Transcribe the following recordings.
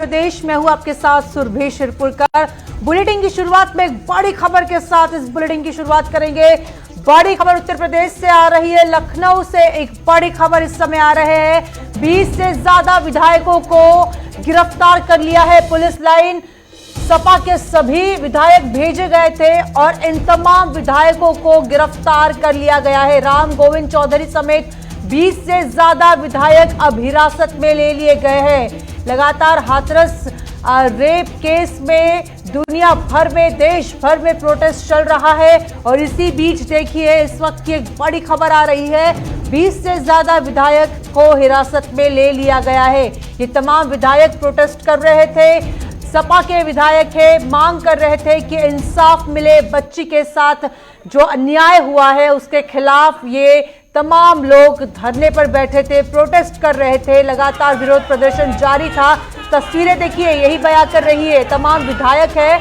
प्रदेश में हूं आपके साथ सुरभि शिरपुरकर। बुलेटिन की शुरुआत में एक बड़ी खबर के साथ इस बुलेटिन की शुरुआत करेंगे। बड़ी खबर उत्तर प्रदेश से आ रही है। लखनऊ से एक बड़ी खबर इस समय आ रहे हैं। 20 से ज्यादा विधायकों को गिरफ्तार कर लिया है पुलिस लाइन। सपा के सभी विधायक भेजे गए थे और इन तमाम विधायकों को गिरफ्तार कर लिया गया है। राम गोविंद चौधरी समेत 20 से ज्यादा विधायक अब हिरासत में ले लिए गए हैं। लगातार हाथरस रेप केस में दुनिया भर में, देश भर में प्रोटेस्ट चल रहा है और इसी बीच देखिए इस वक्त की एक बड़ी खबर आ रही है। 20 से ज्यादा विधायक को हिरासत में ले लिया गया है। ये तमाम विधायक प्रोटेस्ट कर रहे थे। सपा के विधायक है, मांग कर रहे थे कि इंसाफ मिले। बच्ची के साथ जो अन्याय हुआ है उसके खिलाफ ये तमाम लोग धरने पर बैठे थे, प्रोटेस्ट कर रहे थे। लगातार विरोध प्रदर्शन जारी था। तस्वीरें देखिए यही बयां कर रही है। तमाम विधायक है,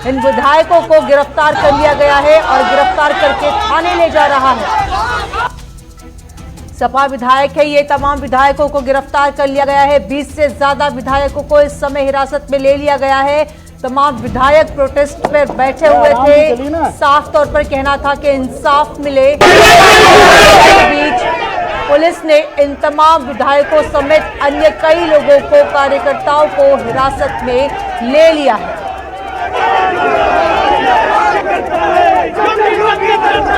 इन विधायकों को गिरफ्तार कर लिया गया है और गिरफ्तार करके थाने ले जा रहा है। सपा विधायक है, ये तमाम विधायकों को गिरफ्तार कर लिया गया है। 20 से ज्यादा विधायकों को इस समय हिरासत में ले लिया गया है। तमाम विधायक प्रोटेस्ट पर बैठे हुए थे। साफ तौर पर कहना था कि इंसाफ मिले। बीच पुलिस ने इन तमाम विधायकों समेत अन्य कई लोगों को, कार्यकर्ताओं को हिरासत में ले लिया है।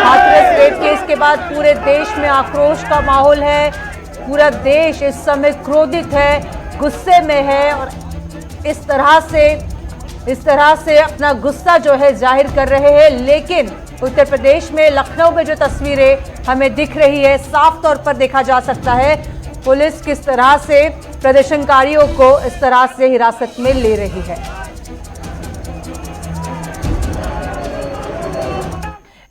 हाथरस रेप केस के बाद पूरे देश में आक्रोश का माहौल है। पूरा देश इस समय क्रोधित है, गुस्से में है और इस तरह से अपना गुस्सा जो है जाहिर कर रहे हैं। लेकिन उत्तर प्रदेश में लखनऊ में जो तस्वीरें हमें दिख रही है, साफ तौर पर देखा जा सकता है पुलिस किस तरह से प्रदर्शनकारियों को इस तरह से हिरासत में ले रही है।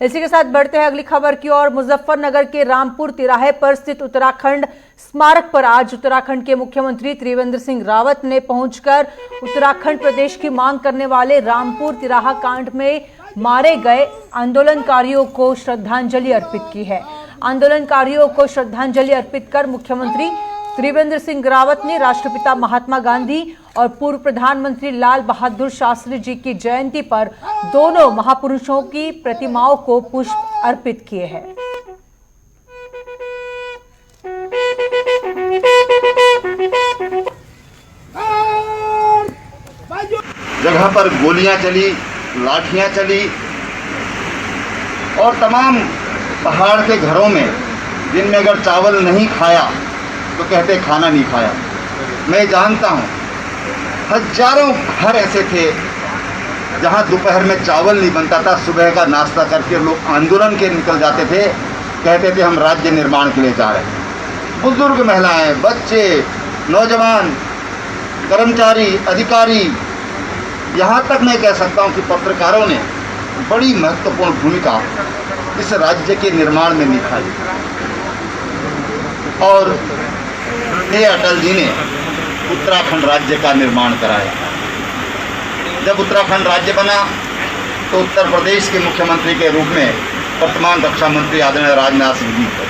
इसी के साथ बढ़ते हैं अगली खबर की ओर। मुजफ्फरनगर के रामपुर तिराहे पर स्थित उत्तराखंड स्मारक पर आज उत्तराखंड के मुख्यमंत्री त्रिवेंद्र सिंह रावत ने पहुंचकर उत्तराखंड प्रदेश की मांग करने वाले रामपुर तिराहा कांड में मारे गए आंदोलनकारियों को श्रद्धांजलि अर्पित की है। आंदोलनकारियों को श्रद्धांजलि अर्पित कर मुख्यमंत्री त्रिवेंद्र सिंह रावत ने राष्ट्रपिता महात्मा गांधी और पूर्व प्रधानमंत्री लाल बहादुर शास्त्री जी की जयंती पर दोनों महापुरुषों की प्रतिमाओं को पुष्प अर्पित किए हैं। जगह पर गोलियां चली, लाठियां चली और तमाम पहाड़ के घरों में जिनमें अगर चावल नहीं खाया तो कहते खाना नहीं खाया। मैं जानता हूँ हजारों घर ऐसे थे जहाँ दोपहर में चावल नहीं बनता था। सुबह का नाश्ता करके लोग आंदोलन के निकल जाते थे, कहते थे हम राज्य निर्माण के लिए जा रहे हैं। बुजुर्ग महिलाएं, बच्चे, नौजवान, कर्मचारी, अधिकारी, यहाँ तक मैं कह सकता हूँ कि पत्रकारों ने बड़ी महत्वपूर्ण भूमिका इस राज्य के निर्माण में निभाई और ये अटल जी ने उत्तराखंड राज्य का निर्माण कराया। जब उत्तराखंड राज्य बना तो उत्तर प्रदेश के मुख्यमंत्री के रूप में वर्तमान रक्षा मंत्री आदरणीय राजनाथ सिंह जी थे।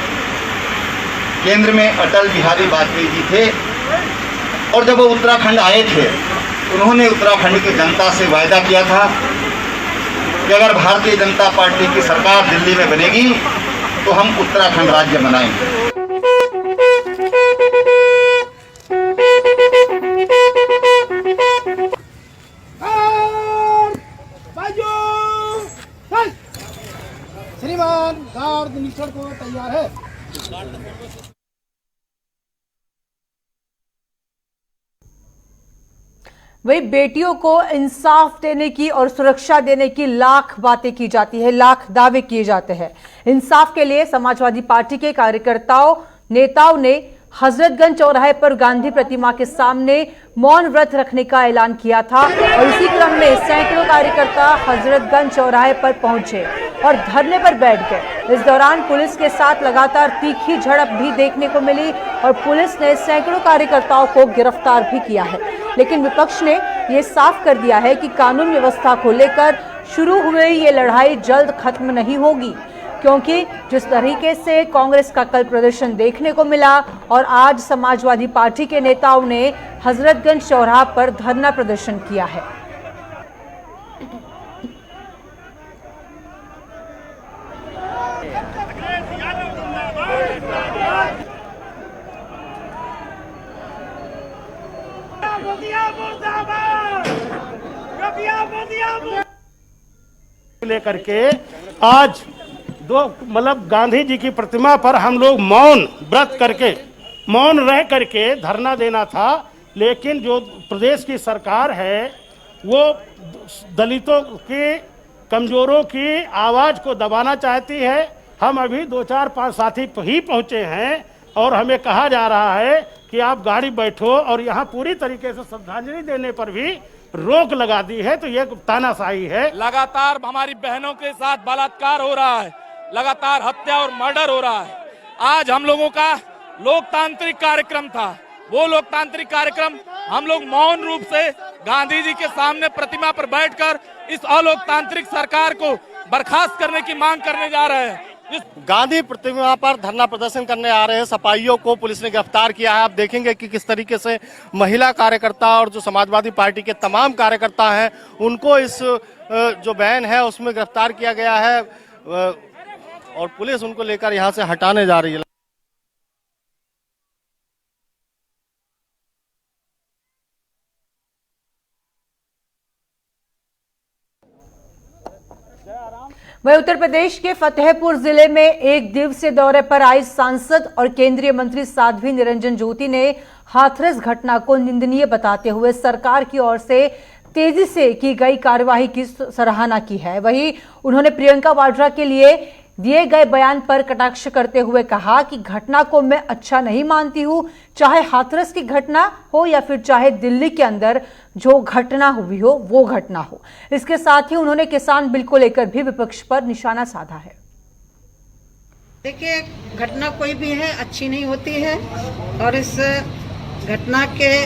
केंद्र में अटल बिहारी वाजपेयी जी थे और जब वो उत्तराखंड आए थे उन्होंने उत्तराखंड की जनता से वायदा किया था कि अगर भारतीय जनता पार्टी की सरकार दिल्ली में बनेगी तो हम उत्तराखंड राज्य बनाएंगे। श्रीमान गार्ड निरीक्षण को तैयार है। वही बेटियों को इंसाफ देने की और सुरक्षा देने की लाख बातें की जाती है, लाख दावे किए जाते हैं। इंसाफ के लिए समाजवादी पार्टी के कार्यकर्ताओं, नेताओं ने हजरतगंज चौराहे पर गांधी प्रतिमा के सामने मौन व्रत रखने का ऐलान किया था और इसी क्रम में सैकड़ों कार्यकर्ता हजरतगंज चौराहे पर पहुंचे और धरने पर बैठ गए। इस दौरान पुलिस के साथ लगातार तीखी झड़प भी देखने को मिली और पुलिस ने सैकड़ों कार्यकर्ताओं को गिरफ्तार भी किया है। लेकिन विपक्ष ने ये साफ कर दिया है कि कानून व्यवस्था को लेकर शुरू हुई ये लड़ाई जल्द खत्म नहीं होगी। क्योंकि जिस तरीके से कांग्रेस का कल प्रदर्शन देखने को मिला और आज समाजवादी पार्टी के नेताओं ने हजरतगंज चौराहा पर धरना प्रदर्शन किया है। लेकर के आज गांधी जी की प्रतिमा पर हम लोग मौन व्रत करके मौन रह करके धरना देना था, लेकिन जो प्रदेश की सरकार है वो दलितों के, कमजोरों की आवाज को दबाना चाहती है। हम अभी 2-4-5 साथी ही पहुंचे हैं और हमें कहा जा रहा है कि आप गाड़ी बैठो, और यहाँ पूरी तरीके से श्रद्धांजलि देने पर भी रोक लगा दी है। तो ये तानाशाही है। लगातार हमारी बहनों के साथ बलात्कार हो रहा है, लगातार हत्या और मर्डर हो रहा है। आज हम लोगों का लोकतांत्रिक कार्यक्रम था, वो लोकतांत्रिक कार्यक्रम हम लोग मौन रूप से गांधी जी के सामने प्रतिमा पर बैठकर इस अलोकतांत्रिक सरकार को बर्खास्त करने की मांग करने जा रहे हैं। गांधी प्रतिमा पर धरना प्रदर्शन करने आ रहे सपाइयों को पुलिस ने गिरफ्तार किया है। आप देखेंगे कि किस तरीके से महिला कार्यकर्ता और जो समाजवादी पार्टी के तमाम कार्यकर्ता हैं उनको इस जो वैन है उसमें गिरफ्तार किया गया है और पुलिस उनको लेकर यहां से हटाने जा रही है। वहीं उत्तर प्रदेश के फतेहपुर जिले में एक दिवसीय दौरे पर आई सांसद और केंद्रीय मंत्री साध्वी निरंजन ज्योति ने हाथरस घटना को निंदनीय बताते हुए सरकार की ओर से तेजी से की गई कार्यवाही की सराहना की है। वहीं उन्होंने प्रियंका वाड्रा के लिए दिए गए बयान पर कटाक्ष करते हुए कहा कि घटना को मैं अच्छा नहीं मानती हूं, चाहे हाथरस की घटना हो या फिर चाहे दिल्ली के अंदर जो घटना हुई हो वो घटना हो। इसके साथ ही उन्होंने किसान बिल को लेकर भी विपक्ष पर निशाना साधा है। देखिए, घटना कोई भी है अच्छी नहीं होती है और इस घटना के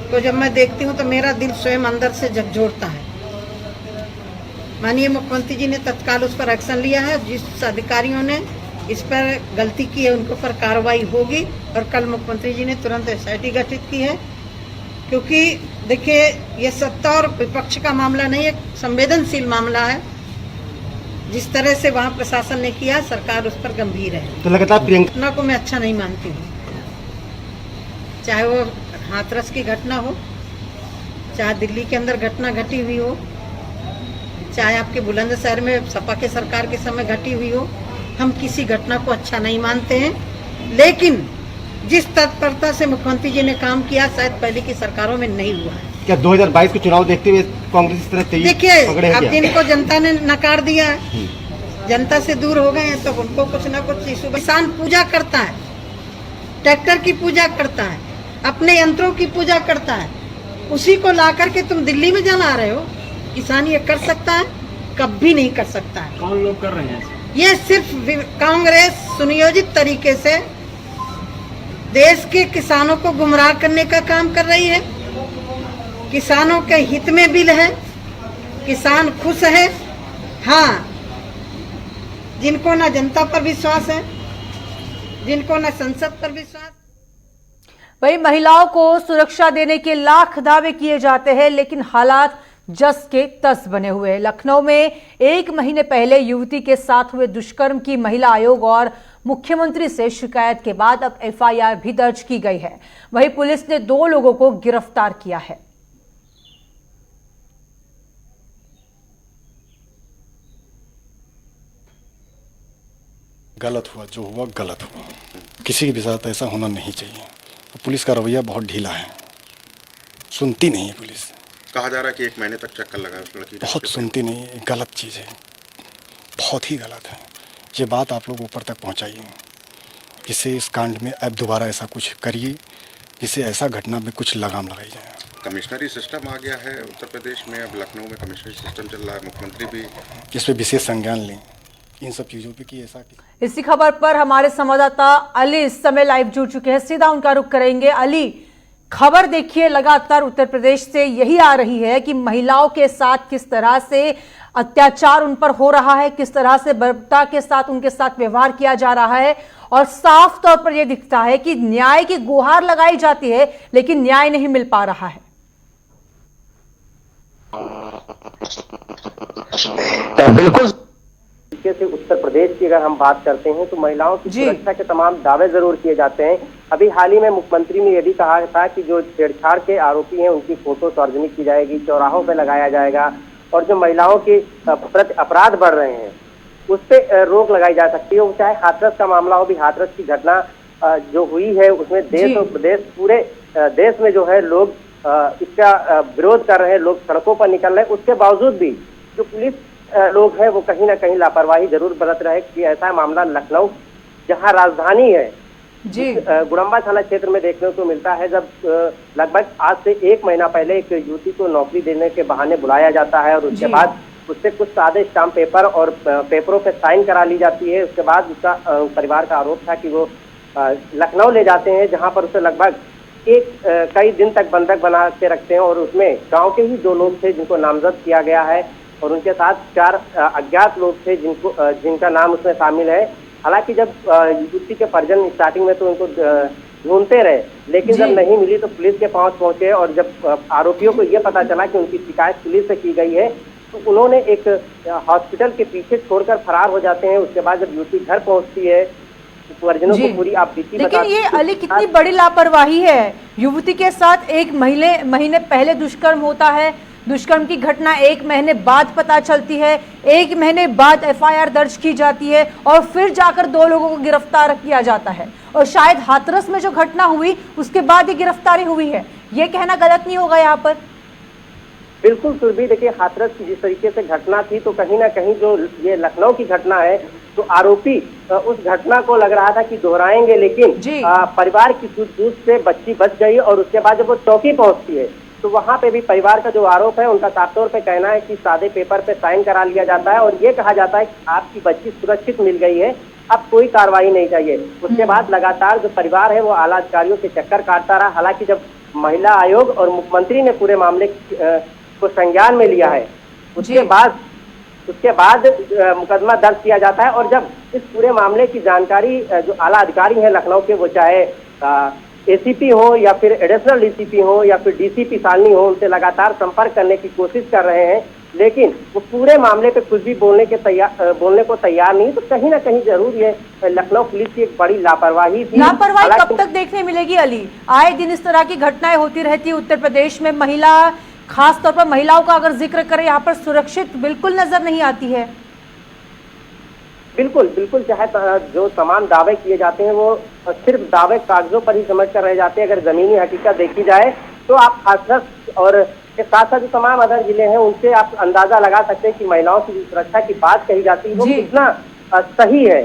को जब मैं देखती हूं तो मेरा दिल स्वयं अंदर से झकझोरता है। माननीय मुख्यमंत्री जी ने तत्काल उस पर एक्शन लिया है। जिस अधिकारियों ने इस पर गलती की है उनके ऊपर कार्रवाई होगी और कल मुख्यमंत्री जी ने तुरंत SIT गठित की है, क्योंकि देखिए ये सत्ता और विपक्ष का मामला नहीं, एक संवेदनशील मामला है। जिस तरह से वहाँ प्रशासन ने किया, सरकार उस पर गंभीर है। तो लगातार प्रियंका घटना को मैं अच्छा नहीं मानती हूँ, चाहे वो हाथरस की घटना हो, चाहे दिल्ली के अंदर घटना घटी हुई हो, चाहे आपके बुलंदशहर में सपा के सरकार के समय घटी हुई हो। हम किसी घटना को अच्छा नहीं मानते हैं, लेकिन जिस तत्परता से मुख्यमंत्री जी ने काम किया शायद पहले की सरकारों में नहीं हुआ है। क्या 2022 के चुनाव देखते हुए कांग्रेस इस तरह तेजी देखिए, पकड़े अब है? जिनको जनता ने नकार दिया है, जनता से दूर हो गए हैं, तो उनको कुछ ना कुछ इशू। किसान पूजा करता है, ट्रैक्टर की पूजा करता है, अपने यंत्रों की पूजा करता है, उसी को ला करके तुम दिल्ली में जला रहे हो। किसान ये कर सकता है? कभी नहीं कर सकता है। कौन लोग कर रहे हैं? ये सिर्फ कांग्रेस सुनियोजित तरीके से देश के किसानों को गुमराह करने का काम कर रही है। किसानों के हित में बिल है, किसान खुश है। हाँ, जिनको ना जनता पर विश्वास है, जिनको ना संसद पर विश्वास। वहीं महिलाओं को सुरक्षा देने के लाख दावे किए जाते हैं, लेकिन हालात जस के तस बने हुए। लखनऊ में 1 महीने पहले युवती के साथ हुए दुष्कर्म की महिला आयोग और मुख्यमंत्री से शिकायत के बाद अब FIR भी दर्ज की गई है। वहीं पुलिस ने 2 लोगों को गिरफ्तार किया है। गलत हुआ, जो हुआ गलत हुआ। किसी के साथ ऐसा होना नहीं चाहिए। पुलिस का रवैया बहुत ढीला है, सुनती नहीं है पुलिस। कहा जा रहा है कि 1 महीने तक चक्कर लगा उस लड़की, बहुत सुनती नहीं है। गलत चीज़ है, बहुत ही गलत है। ये बात आप लोग ऊपर तक पहुंचाइए, जिससे इस कांड में अब दोबारा ऐसा कुछ करिए, जिससे ऐसा घटना में कुछ लगाम लगाई जाए। कमिश्नरी सिस्टम आ गया है उत्तर प्रदेश में, अब लखनऊ में कमिश्नरी सिस्टम चल रहा है। मुख्यमंत्री भी इस पर विशेष संज्ञान लें, इन सब चीज़ों पे कि ऐसा। इसी खबर पर हमारे संवाददाता अली इस समय लाइव जुड़ चुके हैं, सीधा उनका रुख करेंगे। अली, खबर देखिए, लगातार उत्तर प्रदेश से यही आ रही है कि महिलाओं के साथ किस तरह से अत्याचार उन पर हो रहा है, किस तरह से बर्बरता के साथ उनके साथ व्यवहार किया जा रहा है, और साफ तौर पर यह दिखता है कि न्याय की गुहार लगाई जाती है लेकिन न्याय नहीं मिल पा रहा है। बिल्कुल। से उत्तर प्रदेश की अगर हम बात करते हैं तो महिलाओं की सुरक्षा के तमाम दावे जरूर किए जाते हैं। अभी हाल ही में मुख्यमंत्री ने यह भी कहा था कि जो छेड़छाड़ के आरोपी हैं उनकी फोटो सार्वजनिक की जाएगी, चौराहों पर लगाया जाएगा, और जो महिलाओं के प्रति अपराध बढ़ रहे हैं उस पर रोक लगाई जा सकती है। वो चाहे हाथरस का मामला हो, भी हाथरस की घटना जो हुई है उसमें देश और प्रदेश पूरे देश में जो है लोग इसका विरोध कर रहे हैं, लोग सड़कों पर निकल रहे हैं। उसके बावजूद भी जो पुलिस लोग हैं वो कहीं ना कहीं लापरवाही जरूर बरत रहे कि ऐसा मामला लखनऊ जहां राजधानी है जी गुड़म्बा थाना क्षेत्र में देखने को मिलता है, जब लगभग आज से 1 महीना पहले एक युवती को नौकरी देने के बहाने बुलाया जाता है और उसके बाद उससे कुछ सादे स्टाम्प पेपर और पेपरों पे साइन करा ली जाती है। उसके बाद उसका परिवार का आरोप था कि वो लखनऊ ले जाते हैं जहां पर उसे लगभग कई दिन तक बंधक बना के रखते हैं, और उसमें गांव के ही 2 लोग थे जिनको नामजद किया गया है और उनके साथ 4 अज्ञात लोग थे जिनका नाम उसमें शामिल है। हालांकि जब युवती के परिजन स्टार्टिंग में तो उनको ढूंढते रहे, लेकिन जब नहीं मिली तो पुलिस के पास पहुंचे, और जब आरोपियों को यह पता चला कि उनकी शिकायत पुलिस से की गई है तो उन्होंने एक हॉस्पिटल के पीछे छोड़कर फरार हो जाते हैं। उसके बाद जब युवती घर पहुंचती है परिजनों को पूरी आप बीती लेकिन ये अली कितनी बड़ी लापरवाही है। युवती के साथ 1 महीने पहले दुष्कर्म होता है, दुष्कर्म की घटना 1 महीने बाद पता चलती है, 1 महीने बाद FIR दर्ज की जाती है और फिर जाकर 2 लोगों को गिरफ्तार किया जाता है, और शायद हाथरस में जो घटना हुई उसके बाद ही गिरफ्तारी हुई है। ये कहना गलत नहीं होगा यहाँ पर? बिल्कुल सुरभि, देखिए हाथरस की जिस तरीके से घटना थी तो कहीं ना कहीं जो ये लखनऊ की घटना है तो आरोपी उस घटना को लग रहा था कि दोहराएंगे, लेकिन परिवार की सूझबूझ से बच्ची बच गई, और उसके बाद जब वो चौकी पहुंचती है तो वहां पे भी परिवार का जो आरोप है उनका साफ तौर पे कहना है कि सादे पेपर पे साइन करा लिया जाता है और ये कहा जाता है कि आपकी बच्ची सुरक्षित मिल गई है, अब कोई कार्रवाई नहीं चाहिए। उसके बाद लगातार जो परिवार है वो आला अधिकारियों से चक्कर काटता रहा। हालांकि जब महिला आयोग और मुख्यमंत्री ने पूरे मामले को संज्ञान में लिया है उसके बाद मुकदमा दर्ज किया जाता है, और जब इस पूरे मामले की जानकारी जो आला अधिकारी हैं लखनऊ के, वो चाहे ACP हो या फिर एडिशनल DCP हो या फिर DCP सालनी हो, उनसे लगातार संपर्क करने की कोशिश कर रहे हैं, लेकिन वो पूरे मामले पे कुछ भी बोलने को तैयार नहीं। तो कहीं ना कहीं जरूर ये लखनऊ पुलिस की एक बड़ी लापरवाही थी। लापरवाही कब तक देखने मिलेगी अली? आए दिन इस तरह की घटनाएं होती रहती है उत्तर प्रदेश में। महिला, खास तौर पर महिलाओं का अगर जिक्र करें, यहाँ पर सुरक्षित बिल्कुल नजर नहीं आती है। बिल्कुल, चाहे जो तमाम दावे किए जाते हैं वो सिर्फ दावे कागजों पर ही समझ कर रह जाते हैं। अगर जमीनी हकीकत देखी जाए तो आप हाथरस और के साथ साथ जो तमाम अदर जिले हैं उनसे आप अंदाजा लगा सकते हैं कि महिलाओं की सुरक्षा की बात कही जाती है वो कितना सही है,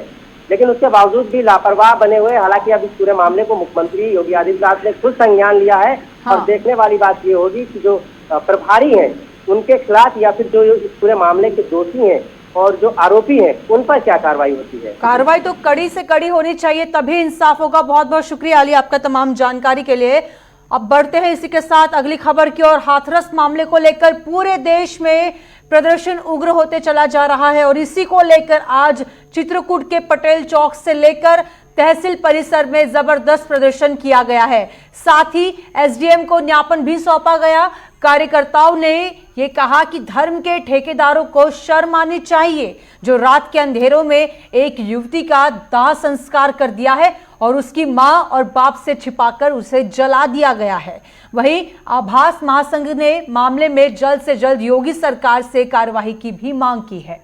लेकिन उसके बावजूद भी लापरवाह बने हुए। हालांकि अब इस पूरे मामले को मुख्यमंत्री योगी आदित्यनाथ ने खुद संज्ञान लिया है, और देखने वाली बात ये होगी कि जो प्रभारी हैं उनके खिलाफ या फिर जो इस पूरे मामले के दोषी हैं और जो आरोपी हैं उन पर क्या कार्रवाई होती है। कार्रवाई तो कड़ी से कड़ी होनी चाहिए, तभी इंसाफ होगा। बहुत बहुत शुक्रिया अली आपका तमाम जानकारी के लिए। अब बढ़ते हैं इसी के साथ अगली खबर की ओर। हाथरस मामले को लेकर पूरे देश में प्रदर्शन उग्र होते चला जा रहा है, और इसी को लेकर आज चित्रकूट के पटेल चौक से लेकर तहसील परिसर में जबरदस्त प्रदर्शन किया गया है। साथ ही SDM को ज्ञापन भी सौंपा गया। कार्यकर्ताओं ने ये कहा कि धर्म के ठेकेदारों को शर्म आनी चाहिए, जो रात के अंधेरों में एक युवती का दाह संस्कार कर दिया है और उसकी मां और बाप से छिपाकर उसे जला दिया गया है। वहीं आभास महासंघ ने मामले में जल्द से जल्द योगी सरकार से कार्रवाई की भी मांग की है।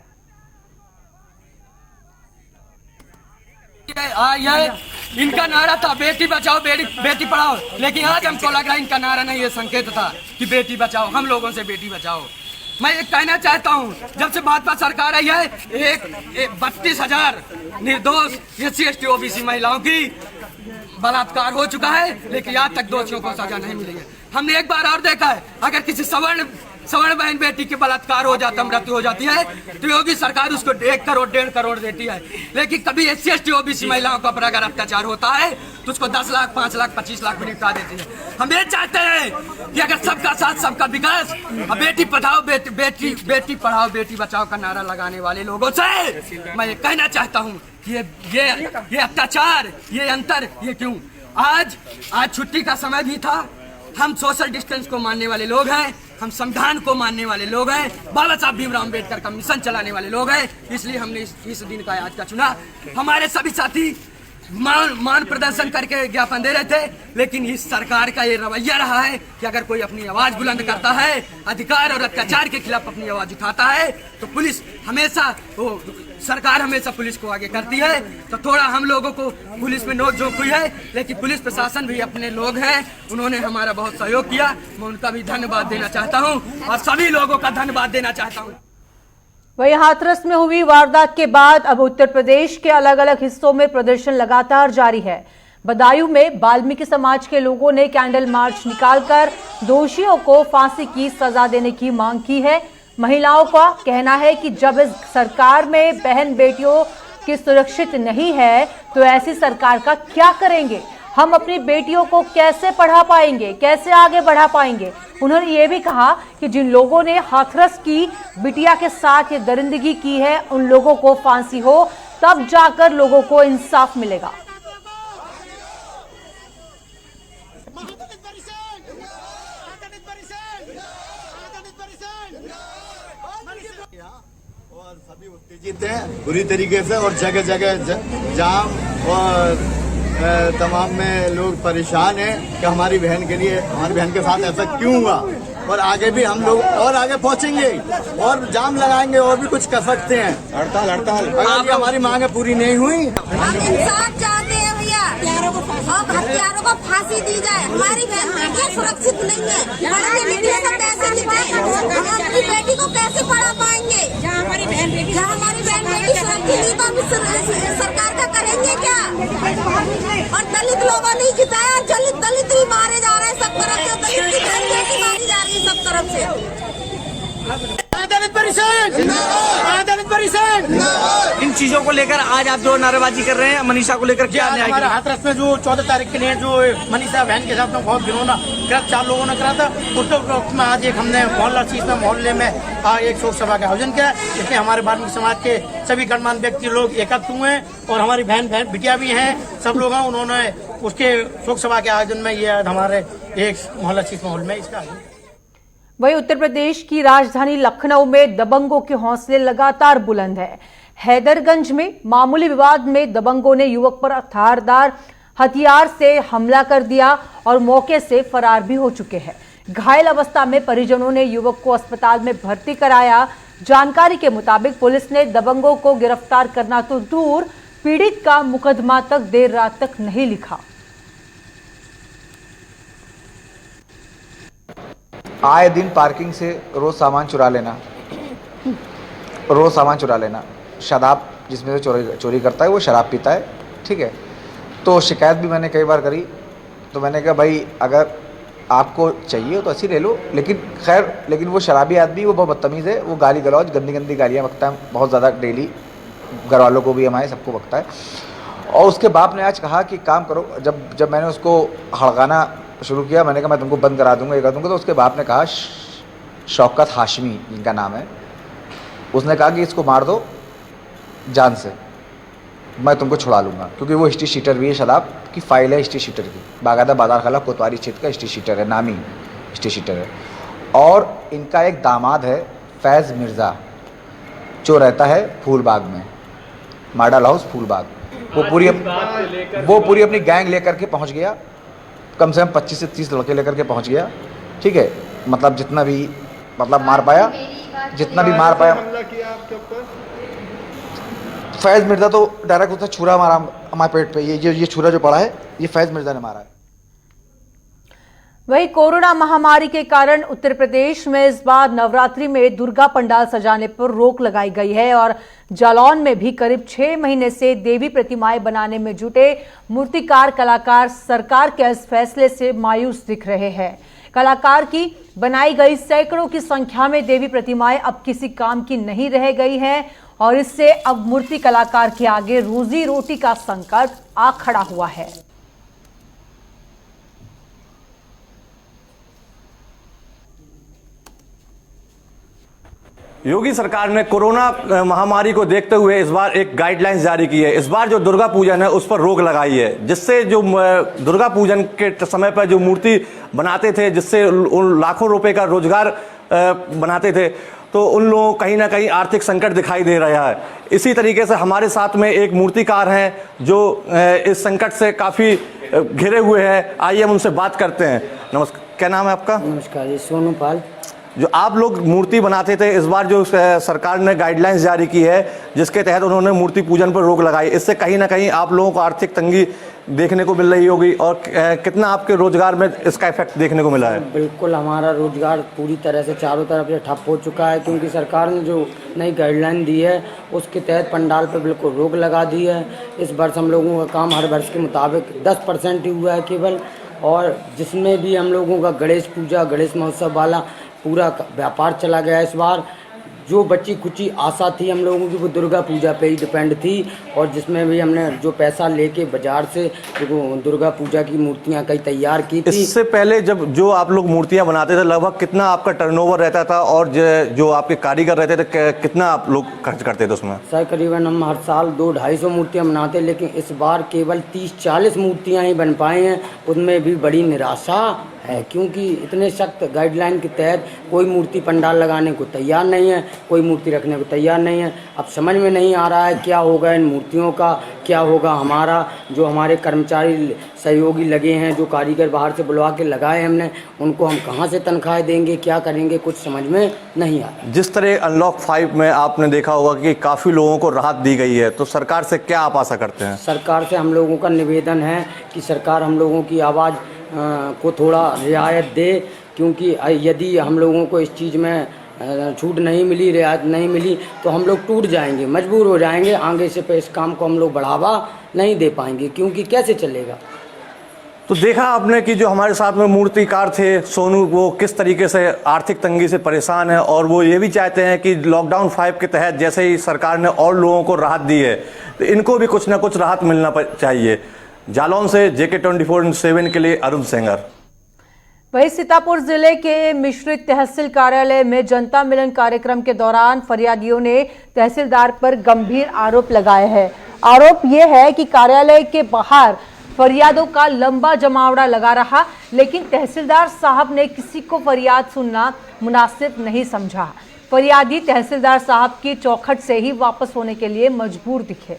इनका नारा था बेटी बचाओ बेटी पढ़ाओ, लेकिन आज हमको लग रहा है इनका नारा नहीं, ये संकेत था कि बेटी बचाओ, हम लोगों से बेटी बचाओ। मैं ये कहना चाहता हूँ, जब से भाजपा सरकार आई है 32,000 निर्दोष SC ST OBC महिलाओं की बलात्कार हो चुका है, लेकिन आज तक दोषियों को सजा नहीं मिली है। हमने एक बार और देखा है, अगर किसी सवर्ण सवर्ण बहन बेटी के बलात्कार हो जाता, मृत्यु हो जाती है तो योगी सरकार उसको 1 करोड़ 1.5 करोड़ देती है। लेकिन कभी SC ST OBC महिलाओं का पर अगर अत्याचार होता है तो उसको 10 लाख 5 लाख 25 लाख में निपटा देती है। हम ये चाहते हैं कि अगर सबका साथ सबका विकास, बेटी पढ़ाओ बेटी पढ़ाओ बेटी बचाओ का नारा लगाने वाले लोगों से मैं ये कहना चाहता हूँ कि ये अत्याचार, ये अंतर, ये क्यों? आज छुट्टी का समय भी था। हम सोशल डिस्टेंस को मानने वाले लोग हैं, हम संविधान को मानने वाले लोग हैं, बाबा साहब भीमराव अम्बेडकर का मिशन चलाने वाले लोग हैं, इसलिए हमने इस दिन का आज का चुना। हमारे सभी साथी मान प्रदर्शन करके ज्ञापन दे रहे थे, लेकिन इस सरकार का ये रवैया रहा है कि अगर कोई अपनी आवाज बुलंद करता है, अधिकार और अत्याचार के खिलाफ अपनी आवाज उठाता है तो पुलिस हमेशा सरकार हमेशा पुलिस को आगे करती है। तो थोड़ा हम लोगों को पुलिस में नोक-झोंक हुई है, लेकिन पुलिस प्रशासन भी अपने लोग हैं, उन्होंने हमारा बहुत सहयोग किया। मैं उनका भी धन्यवाद देना चाहता हूं और सभी लोगों का धन्यवाद देना चाहता हूं। वहीं हाथरस में हुई वारदात के बाद अब उत्तर प्रदेश के अलग अलग हिस्सों में प्रदर्शन लगातार जारी है। बदायूं में वाल्मीकि समाज के लोगों ने कैंडल मार्च निकालकर दोषियों को फांसी की सजा देने की मांग की है। महिलाओं का कहना है कि जब इस सरकार में बहन बेटियों की सुरक्षित नहीं है तो ऐसी सरकार का क्या करेंगे? हम अपनी बेटियों को कैसे पढ़ा पाएंगे, कैसे आगे बढ़ा पाएंगे? उन्होंने ये भी कहा कि जिन लोगों ने हाथरस की बिटिया के साथ ये दरिंदगी की है उन लोगों को फांसी हो, तब जाकर लोगों को इंसाफ मिलेगा। और सभी उत्तेजित हैं बुरी तरीके से और जगह जगह जाम और तमाम में लोग परेशान हैं कि हमारी बहन के साथ ऐसा क्यों हुआ। और आगे भी हम लोग और आगे पहुंचेंगे और जाम लगाएंगे और भी कुछ कर सकते हैं। हड़ताल अगर हमारी मांगे पूरी नहीं हुई, हम इंसाफ चाहते हैं भैया, और हत्यारों को फांसी दी जाए। हमारी बहन बेटियां सुरक्षित नहीं है, पढ़ने लिखने का पैसे नहीं है, हम अपनी बेटी को कैसे पढ़ा पाएंगे? जहाँ हमारी बहन बेटी सुरक्षित नहीं तो सरकार का करेंगे क्या? और दलित लोगों ने जिताया, दलित ही मारे जा रहे हैं सब तरफ से, दलित की बहन बेटी मारी जा रही है सब तरफ से। इन चीजों को लेकर आज आप जो नारेबाजी कर रहे हैं, मनीषा को लेकर क्या न्याय? हमारे हाथरस में जो 14 तारीख के लिए जो मनीषा बहन के साथ में बहुत घिनौना कृत्य 4 लोगों ने करा था, उसको में आज एक हमने मोहल्ले में एक शोक सभा का आयोजन किया, जिसमें हमारे वाल्मीकि समाज के सभी गणमान्य व्यक्ति लोग एकत्र हुए हैं और हमारी बहन बिटिया भी हैं, सब लोग हैं। उन्होंने उसके शोक सभा के आयोजन में ये हमारे एक माहौल में इसका। वहीं उत्तर प्रदेश की राजधानी लखनऊ में दबंगों के हौसले लगातार बुलंद है। हैदरगंज में मामूली विवाद में दबंगों ने युवक पर धारदार हथियार से हमला कर दिया और मौके से फरार भी हो चुके हैं। घायल अवस्था में परिजनों ने युवक को अस्पताल में भर्ती कराया। जानकारी के मुताबिक पुलिस ने दबंगों को गिरफ्तार करना तो दूर, पीड़ित का मुकदमा तक देर रात तक नहीं लिखा। आए दिन पार्किंग से रोज सामान चुरा लेना, शराब जिसमें से चोरी करता है वो शराब पीता है, ठीक है। तो शिकायत भी मैंने कई बार करी, तो मैंने कहा भाई अगर आपको चाहिए तो अच्छी ले लो, लेकिन वो शराबी आदमी वो बहुत बदतमीज़ है, वो गाली गलौज गंदी गालियाँ बकता है बहुत ज़्यादा डेली, घर वालों को भी हमारे सबको बकता है। और उसके बाप ने आज कहा कि काम करो, जब मैंने उसको हड़काना शुरू किया, मैंने कहा मैं तुमको बंद करा दूंगा, ये कर दूंगा, तो उसके बाप ने कहा, शौकत हाशमी इनका नाम है, उसने कहा कि इसको मार दो जान से, मैं तुमको छुड़ा लूँगा, क्योंकि वो हिस्ट्री शीटर भी है, शराब की फाइल है हिस्ट्री शीटर की, बाकायदा बाजार खाला कोतवाली क्षेत्र का हिस्ट्री शीटर है, नामी हिस्ट्री शीटर है। और इनका एक दामाद है फैज़ मिर्ज़ा, जो रहता है फूलबाग में, मॉडल हाउस फूलबाग, वो पूरी अपनी गैंग लेकर के पहुँच गया, कम से कम 25 से 30 लड़के लेकर के पहुँच गया, ठीक है। मतलब जितना भी मार पाया फैज़ मिर्ज़ा तो डायरेक्ट उसने छुरा मारा हमारे पेट पे, ये छुरा जो पड़ा है ये फैज़ मिर्ज़ा ने मारा है। वहीं कोरोना महामारी के कारण उत्तर प्रदेश में इस बार नवरात्रि में दुर्गा पंडाल सजाने पर रोक लगाई गई है और जालौन में भी करीब 6 महीने से देवी प्रतिमाएं बनाने में जुटे मूर्तिकार कलाकार सरकार के इस फैसले से मायूस दिख रहे हैं। कलाकार की बनाई गई सैकड़ों की संख्या में देवी प्रतिमाएं अब किसी काम की नहीं रह गई हैं और इससे अब मूर्ति कलाकार के आगे रोजी रोटी का संकट आ खड़ा हुआ है। योगी सरकार ने कोरोना महामारी को देखते हुए इस बार एक गाइडलाइंस जारी की है। इस बार जो दुर्गा पूजन है उस पर रोक लगाई है, जिससे जो दुर्गा पूजन के समय पर जो मूर्ति बनाते थे, जिससे उन लाखों रुपए का रोजगार बनाते थे, तो उन लोगों को कहीं ना कहीं आर्थिक संकट दिखाई दे रहा है। इसी तरीके से हमारे साथ में एक मूर्तिकार हैं जो इस संकट से काफ़ी घिरे हुए हैं। आइए हम उनसे बात करते हैं। नमस्कार, क्या नाम है आपका? नमस्कार, सोनू पाल। जो आप लोग मूर्ति बनाते थे, इस बार जो सरकार ने गाइडलाइंस जारी की है जिसके तहत उन्होंने मूर्ति पूजन पर रोक लगाई, इससे कहीं ना कहीं आप लोगों को आर्थिक तंगी देखने को मिल रही होगी, और कितना आपके रोजगार में इसका इफेक्ट देखने को मिला है? बिल्कुल, हमारा रोजगार पूरी तरह से चारों तरफ से ठप हो चुका है, क्योंकि सरकार ने जो नई गाइडलाइन दी है उसके तहत पंडाल पर बिल्कुल रोक लगा दी है। इस वर्ष हम लोगों का काम हर वर्ष के मुताबिक 10% ही हुआ है केवल, और जिसमें भी हम लोगों का गणेश पूजा, गणेश महोत्सव वाला पूरा व्यापार चला गया। इस बार जो बची कुची आशा थी हम लोगों की वो दुर्गा पूजा पे ही डिपेंड थी, और जिसमें भी हमने जो पैसा लेके बाजार से दुर्गा पूजा की मूर्तियां कई तैयार की थी। इससे पहले जब जो आप लोग मूर्तियां बनाते थे, लगभग कितना आपका टर्नओवर रहता था, और जो आपके कारीगर रहते थे कितना आप लोग खर्च करते थे उसमें? सर करीबन हम हर साल 200-250 मूर्तियाँ बनाते, लेकिन इस बार केवल 30-40 मूर्तियाँ ही बन पाए हैं। उनमें भी बड़ी निराशा है, क्योंकि इतने सख्त गाइडलाइन के तहत कोई मूर्ति पंडाल लगाने को तैयार नहीं है, कोई मूर्ति रखने को तैयार नहीं है। अब समझ में नहीं आ रहा है क्या होगा इन मूर्तियों का, क्या होगा हमारा। जो हमारे कर्मचारी सहयोगी लगे हैं, जो कारीगर बाहर से बुलवा के लगाए हमने, उनको हम कहाँ से तनख्वाह देंगे, क्या करेंगे, कुछ समझ में नहीं आ रहा। जिस तरह अनलॉक 5 में आपने देखा होगा कि काफ़ी लोगों को राहत दी गई है, तो सरकार से क्या आप आशा करते हैं? सरकार से हम लोगों का निवेदन है कि सरकार हम लोगों की आवाज़ को थोड़ा रियायत दे, क्योंकि यदि हम लोगों को इस चीज़ में छूट नहीं मिली, रियायत नहीं मिली, तो हम लोग टूट जाएंगे, मजबूर हो जाएंगे। आगे से पे इस काम को हम लोग बढ़ावा नहीं दे पाएंगे, क्योंकि कैसे चलेगा। तो देखा आपने कि जो हमारे साथ में मूर्तिकार थे सोनू, वो किस तरीके से आर्थिक तंगी से परेशान है, और वो ये भी चाहते हैं कि लॉकडाउन 5 के तहत जैसे ही सरकार ने और लोगों को राहत दी है, तो इनको भी कुछ ना कुछ राहत मिलना चाहिए। जालौन से JK24/7 के लिए अरुण सेंगर। वहीं सीतापुर जिले के मिश्रित तहसील कार्यालय में जनता मिलन कार्यक्रम के दौरान फरियादियों ने तहसीलदार पर गंभीर आरोप लगाए हैं। आरोप यह है कि कार्यालय के बाहर फरियादों का लंबा जमावड़ा लगा रहा, लेकिन तहसीलदार साहब ने किसी को फरियाद सुनना मुनासिब नहीं समझा। फरियादी तहसीलदार साहब की चौखट से ही वापस होने के लिए मजबूर दिखे।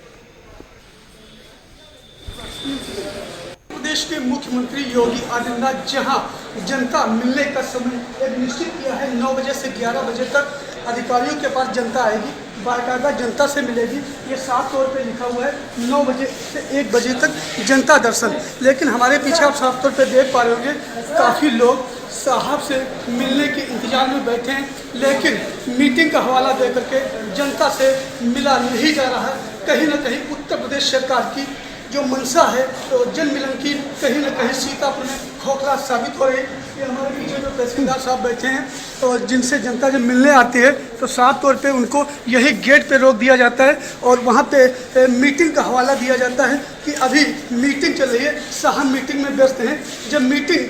प्रदेश के मुख्यमंत्री योगी आदित्यनाथ जहां जनता मिलने का समय एक निश्चित किया है, 9 बजे से 11 बजे तक अधिकारियों के पास जनता आएगी, बाकायदा जनता से मिलेगी। ये साफ तौर पे लिखा हुआ है 9 बजे से 1 बजे तक जनता दर्शन। लेकिन हमारे पीछे आप साफ तौर पे देख पा रहे होंगे काफ़ी लोग साहब से मिलने के इंतजार में बैठे हैं, लेकिन मीटिंग का हवाला दे करके जनता से मिला नहीं जा रहा है। कहीं ना कहीं उत्तर प्रदेश सरकार की जो मंशा है तो जन मिलन की कहीं ना कहीं सीतापुर में खोखला साबित हो रही है। ये हमारे पीछे जो तहसीलदार साहब बैठे हैं और जिनसे जनता जब मिलने आती है तो साफ तौर पे उनको यही गेट पे रोक दिया जाता है और वहाँ पे मीटिंग का हवाला दिया जाता है कि अभी मीटिंग चल रही है, साहब मीटिंग में व्यस्त हैं, जब मीटिंग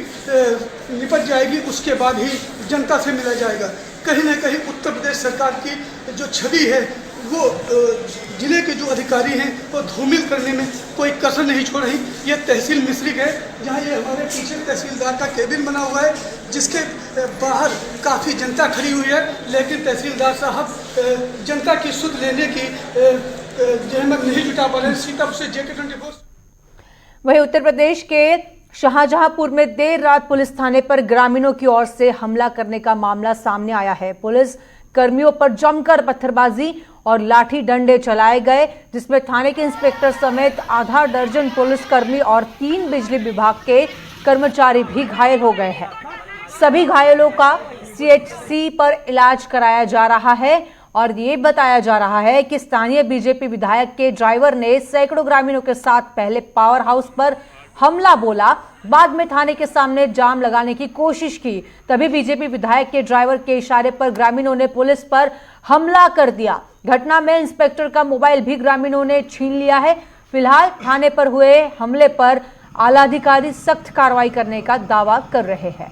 निपट जाएगी उसके बाद ही जनता से मिला जाएगा। कहीं ना कहीं उत्तर प्रदेश सरकार की जो छवि है वो जिले के जो अधिकारी हैं वो धूमिल करने में कोई कसर नहीं छोड़ रही। ये तहसील मिश्रिक है जहाँ ये हमारे पीछे तहसीलदार का केबिन बना हुआ है, जिसके बाहर काफ़ी जनता खड़ी हुई है, लेकिन तहसीलदार साहब जनता की सुध लेने की जहमत नहीं जुटा पा रहे। सीतापुर से JK24। वहीं उत्तर प्रदेश के शाहजहांपुर में देर रात पुलिस थाने पर ग्रामीणों की ओर से हमला करने का मामला सामने आया है। पुलिस कर्मियों पर जमकर पत्थरबाजी और लाठी डंडे चलाए गए, जिसमें थाने के इंस्पेक्टर समेत आधा दर्जन पुलिसकर्मी और 3 बिजली विभाग के कर्मचारी भी घायल हो गए हैं। सभी घायलों का CHC पर इलाज कराया जा रहा है और ये बताया जा रहा है कि स्थानीय BJP विधायक के ड्राइवर ने सैकड़ों ग्रामीणों के साथ पहले पावर हाउस पर हमला बोला। बाद में थाने के सामने जाम लगाने की कोशिश की, तभी बीजेपी विधायक के ड्राइवर के इशारे पर ग्रामीणों ने पुलिस पर हमला कर दिया। घटना में इंस्पेक्टर का मोबाइल भी ग्रामीणों ने छीन लिया है। फिलहाल थाने पर हुए हमले पर आला अधिकारी सख्त कार्रवाई करने का दावा कर रहे हैं।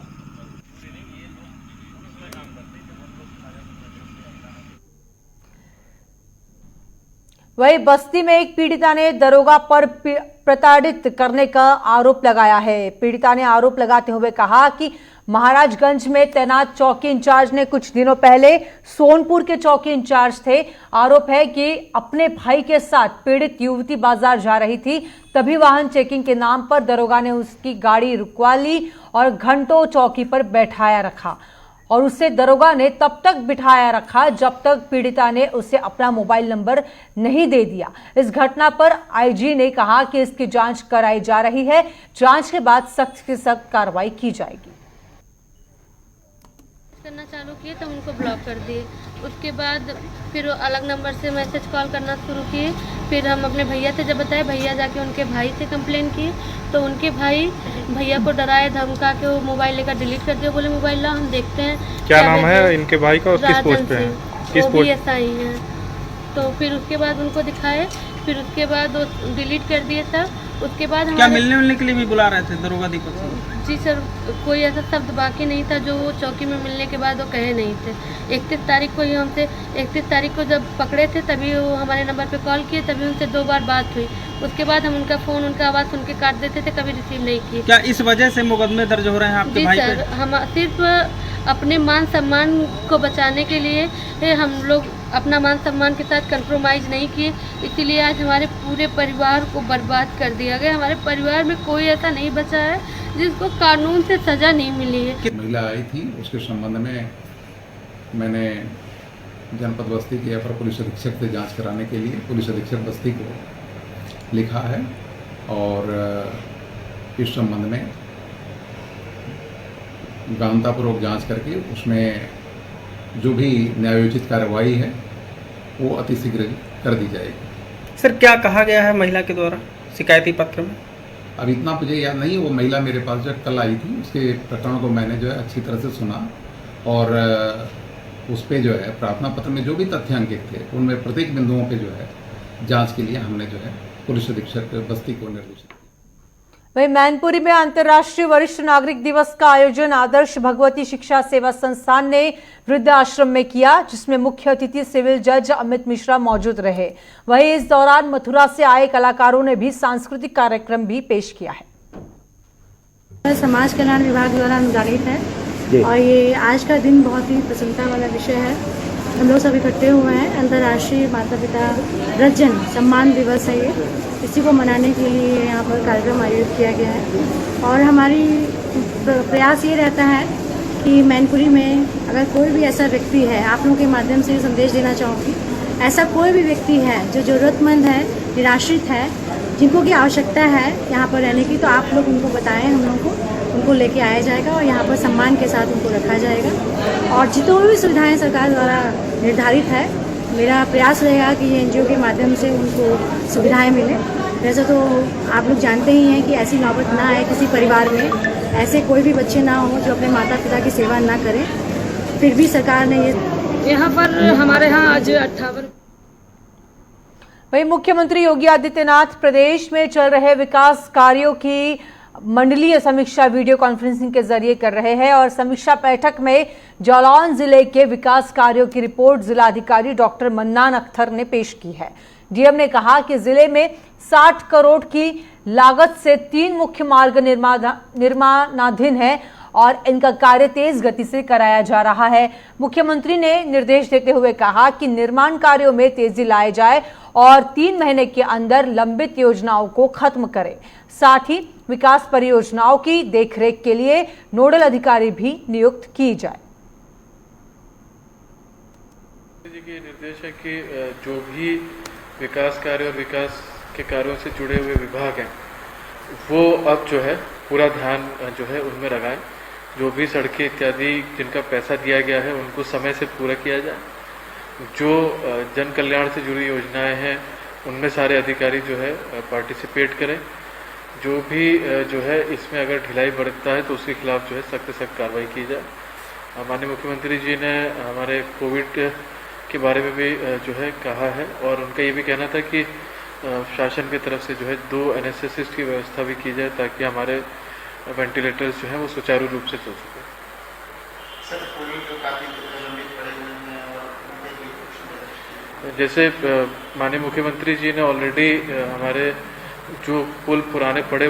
वहीं बस्ती में एक पीड़िता ने दरोगा पर प्रताड़ित करने का आरोप लगाया है। पीड़िता ने आरोप लगाते हुए कहा कि महाराजगंज में तैनात चौकी इंचार्ज ने कुछ दिनों पहले सोनपुर के चौकी इंचार्ज थे। आरोप है कि अपने भाई के साथ पीड़ित युवती बाजार जा रही थी, तभी वाहन चेकिंग के नाम पर दरोगा ने उसकी गाड़ी रुकवा ली और घंटों चौकी पर बैठाया रखा और उसे दरोगा ने तब तक बिठाया रखा जब तक पीड़िता ने उसे अपना मोबाइल नंबर नहीं दे दिया। इस घटना पर आईजी ने कहा कि इसकी जांच कराई जा रही है, जांच के बाद सख्त से सख्त कार्रवाई की जाएगी। करना चालू किए तो उनको ब्लॉक कर दिए। उसके बाद फिर अलग नंबर से मैसेज कॉल करना शुरू किए। फिर हम अपने भैया से जब बताए, भैया जाके उनके भाई से कंप्लेन किए तो उनके भाई भैया को डराए धमका के वो मोबाइल लेकर डिलीट कर दिया। बोले मोबाइल ला, हम देखते हैं। क्या नाम है इनके भाई का और किस पोस्ट पे है? किस पोस्ट? SI है। तो फिर उसके बाद उनको दिखाए, फिर उसके बाद वो डिलीट कर दिए था। उसके बाद क्या मिलने के लिए भी बुला रहे थे दरोगा दीपक से? जी सर, कोई ऐसा शब्द बाकी नहीं था जो वो चौकी में मिलने के बाद वो कहे नहीं थे। 31 तारीख को ही हमसे 31 तारीख को जब पकड़े थे तभी वो हमारे नंबर पे कॉल किए, तभी उनसे 2 बार बात हुई। उसके बाद हम उनका फ़ोन, उनका आवाज़ सुन के काट देते थे, कभी रिसीव नहीं किए। क्या इस वजह से मुकदमे दर्ज हो रहे हैं आपके भाई पे? जी सर, हम सिर्फ अपने मान सम्मान को बचाने के लिए हम लोग अपना मान सम्मान के साथ कंप्रोमाइज़ नहीं किए, इसीलिए आज हमारे पूरे परिवार को बर्बाद कर दिया गया। हमारे परिवार में कोई ऐसा नहीं बचा है जिसको कानून से सज़ा नहीं मिली है। महिला आई थी, उसके संबंध में मैंने जनपद बस्ती के अपर पुलिस अधीक्षक से जांच कराने के लिए पुलिस अधीक्षक बस्ती को लिखा है और इस संबंध में गहनतापूर्वक जांच करके उसमें जो भी न्यायोचित कार्रवाई है वो अतिशीघ्र कर दी जाएगी। सर, क्या कहा गया है महिला के द्वारा शिकायती पत्र में? अब इतना मुझे याद नहीं है। वो महिला मेरे पास जो कल आई थी, उसके प्रकरण को मैंने जो है अच्छी तरह से सुना और उस पर जो है प्रार्थना पत्र में जो भी तथ्यांकित थे उनमें प्रत्येक बिंदुओं पे जो है जांच के लिए हमने जो है पुलिस अधीक्षक बस्ती को निर्देशित किया। वहीं मैनपुरी में अंतर्राष्ट्रीय वरिष्ठ नागरिक दिवस का आयोजन आदर्श भगवती शिक्षा सेवा संस्थान ने वृद्धाश्रम में किया, जिसमें मुख्य अतिथि सिविल जज अमित मिश्रा मौजूद रहे। वहीं इस दौरान मथुरा से आए कलाकारों ने भी सांस्कृतिक कार्यक्रम भी पेश किया है। समाज कल्याण विभाग द्वारा अनुदानित है और ये आज का दिन बहुत ही प्रसन्नता वाला विषय है। हम लोग सब इकट्ठे हुए हैं। अंतर्राष्ट्रीय माता पिता वृद्धजन सम्मान दिवस है ये, इसी को मनाने के लिए यहाँ पर कार्यक्रम आयोजित किया गया है और हमारी प्रयास ये रहता है कि मैनपुरी में अगर कोई भी ऐसा व्यक्ति है, आप लोगों के माध्यम से संदेश देना चाहूँगी, ऐसा कोई भी व्यक्ति है जो ज़रूरतमंद है, निराश्रित है, जिनको की आवश्यकता है यहाँ पर रहने की, तो आप लोग उनको बताएं, हम लोगों को उनको लेके आया जाएगा और यहाँ पर सम्मान के साथ उनको रखा जाएगा। और जितनी भी सुविधाएं सरकार द्वारा निर्धारित है, मेरा प्रयास रहेगा कि ये NGO के माध्यम से उनको सुविधाएं मिले। वैसे तो आप लोग जानते ही हैं कि ऐसी नौबत ना आए किसी परिवार में, ऐसे कोई भी बच्चे ना हों जो अपने माता पिता की सेवा ना करें। फिर भी सरकार ने ये यहाँ पर हमारे यहाँ आज 58। वहीं मुख्यमंत्री योगी आदित्यनाथ प्रदेश में चल रहे विकास कार्यों की मंडलीय समीक्षा वीडियो कॉन्फ्रेंसिंग के जरिए कर रहे हैं और समीक्षा बैठक में जालौन जिले के विकास कार्यों की रिपोर्ट जिलाधिकारी डॉक्टर मन्नान अख्तर ने पेश की है। डीएम ने कहा कि जिले में 60 करोड़ की लागत से 3 मुख्य मार्ग निर्माणाधीन है और इनका कार्य तेज गति से कराया जा रहा है। मुख्यमंत्री ने निर्देश देते हुए कहा कि निर्माण कार्यों में तेजी लाए जाए और 3 महीने के अंदर लंबित योजनाओं को खत्म करें। साथ ही विकास परियोजनाओं की देखरेख के लिए नोडल अधिकारी भी नियुक्त की जाए। जी के निर्देश है कि जो भी विकास कार्य और विकास के कार्यों से जुड़े हुए विभाग हैं वो अब जो है पूरा ध्यान जो है उनमें लगाएं। जो भी सड़कें इत्यादि जिनका पैसा दिया गया है उनको समय से पूरा किया जाए। जो जन कल्याण से जुड़ी योजनाएं हैं उनमें सारे अधिकारी जो है पार्टिसिपेट करें। जो भी जो है इसमें अगर ढिलाई बरतता है तो उसके खिलाफ जो है सख्त से सख्त कार्रवाई की जाए। माननीय मुख्यमंत्री जी ने हमारे कोविड के बारे में भी जो है कहा है और उनका ये भी कहना था कि शासन की तरफ से जो है 2 एनेस्थेसिस्ट की व्यवस्था भी की जाए ताकि हमारे वेंटिलेटर्स जो हैं वो सुचारू रूप से चल सके। जैसे माननीय मुख्यमंत्री जी ने ऑलरेडी हमारे जो पुल पुराने पड़े